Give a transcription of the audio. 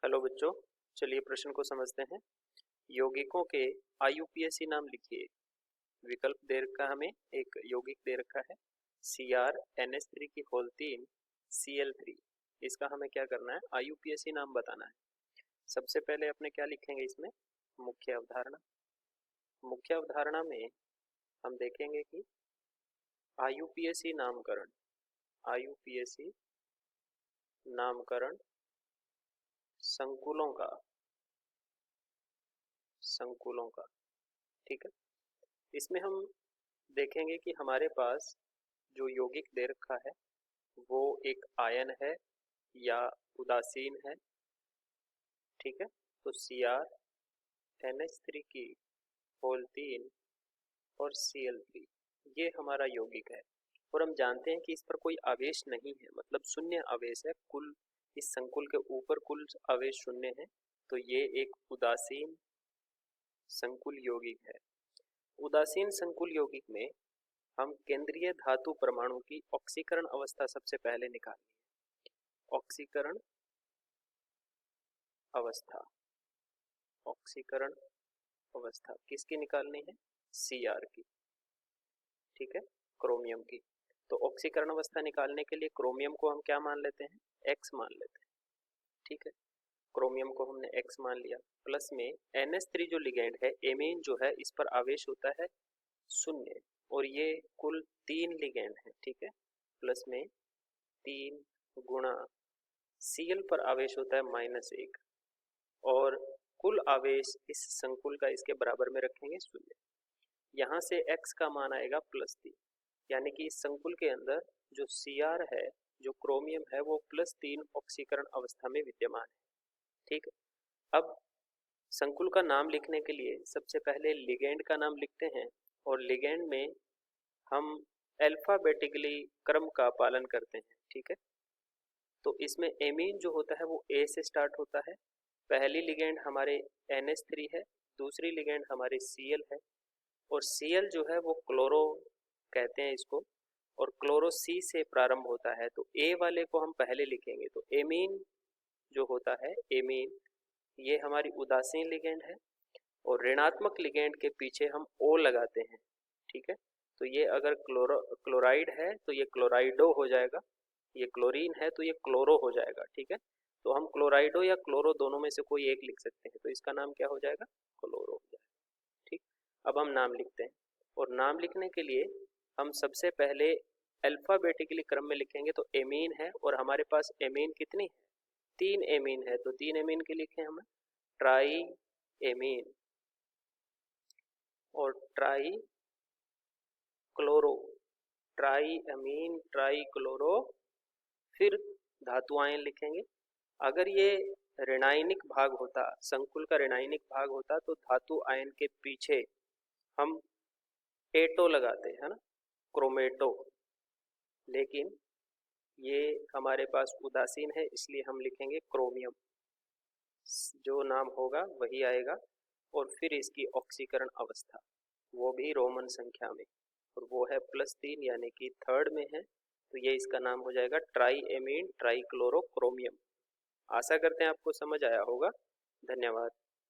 Hello बच्चों, चलिए प्रश्न को समझते हैं। यौगिकों के आईयूपीएसी नाम लिखिए। विकल्प दे रखा हमें, एक यौगिक दे रखा है CrNH3 की होल 3 Cl3। इसका हमें क्या करना है, आईयूपीएसी नाम बताना है। सबसे पहले अपने क्या लिखेंगे इसमें, मुख्य अवधारणा। मुख्य अवधारणा में हम देखेंगे कि आईयूपीएसी नामकरण, आईयूपीएसी नामकरण संकुलों का, संकुलों का, ठीक है। इसमें हम देखेंगे कि हमारे पास जो यौगिक दे रखा है वो एक आयन है या उदासीन है, ठीक है। तो CrNH3 की होल 3 और Cl3 ये हमारा यौगिक है। और हम जानते हैं कि इस पर कोई आवेश नहीं है, मतलब शून्य आवेश है। कुल इस संकुल के ऊपर कुल आवेश शून्य है, तो ये एक उदासीन संकुल यौगिक है। उदासीन संकुल यौगिक में हम केंद्रीय धातु परमाणु की ऑक्सीकरण अवस्था सबसे पहले निकालेंगे। ऑक्सीकरण अवस्था, ऑक्सीकरण अवस्था किसकी निकालनी है, Cr की, ठीक है, क्रोमियम की। तो ऑक्सीकरण अवस्था निकालने के लिए क्रोमियम को हम क्या मान लेते हैं, X मान लेते हैं, ठीक है। क्रोमियम को हमने X मान लिया। प्लस में NH3 जो लिगेंड है, एमीन जो है, इस पर आवेश होता है शून्य, और ये कुल 3 लिगेंड है, ठीक है। प्लस में 3 गुणा Cl पर आवेश होता है -1, और कुल आवेश इस संकुल का इसके बराबर में रखेंगे शून्य। यहाँ से x का मान आएगा +3, यानी कि इस संकुल के अंदर जो Cr है, जो क्रोमियम है, वो +3 ऑक्सीकरण अवस्था में विद्यमान है, ठीक है। अब संकुल का नाम लिखने के लिए सबसे पहले लिगेंड का नाम लिखते हैं, और लिगेंड में हम अल्फाबेटिकली क्रम का पालन करते हैं, ठीक है। तो इसमें एमीन जो होता है वो A से स्टार्ट होता है। पहली लिगेंड हमारे NH3 है, दूसरी लिगेंड हमारी Cl है, और Cl जो है वो क्लोरो कहते हैं इसको, और क्लोरो C से प्रारंभ होता है। तो A वाले को हम पहले लिखेंगे। तो एमीन जो होता है, एमीन, ये हमारी उदासीन लिगेंड है, और ऋणात्मक लिगेंड के पीछे हम O लगाते हैं, ठीक है। तो ये अगर क्लोराइड है तो ये क्लोराइडो हो जाएगा, ये क्लोरीन है तो ये क्लोरो हो जाएगा, ठीक है। तो हम क्लोराइडो या क्लोरो दोनों में से कोई एक लिख सकते हैं, तो इसका नाम क्या हो जाएगा, क्लोरो हो जाएगा, ठीक। अब हम नाम लिखते हैं, और नाम लिखने के लिए हम सबसे पहले अल्फाबेटिकली क्रम में लिखेंगे। तो एमीन है, और हमारे पास एमीन कितनी है, 3 एमीन है, तो 3 एमीन के लिखे हम ट्राई एमीन और ट्राई क्लोरो, ट्राई अमीन, ट्राई क्लोरो। फिर धातु आयन लिखेंगे। अगर ये ऋणायनिक भाग होता, संकुल का ऋणायनिक भाग होता, तो धातु आयन के पीछे हम एटो लगाते हैं ना, क्रोमेटो। लेकिन ये हमारे पास उदासीन है, इसलिए हम लिखेंगे क्रोमियम। जो नाम होगा वही आएगा, और फिर इसकी ऑक्सीकरण अवस्था, वो भी रोमन संख्या में, और वो है +3, यानी कि थर्ड में है। तो ये इसका नाम हो जाएगा triamine trichlorochromium. आशा करते हैं आपको समझ आया होगा। धन्यवाद।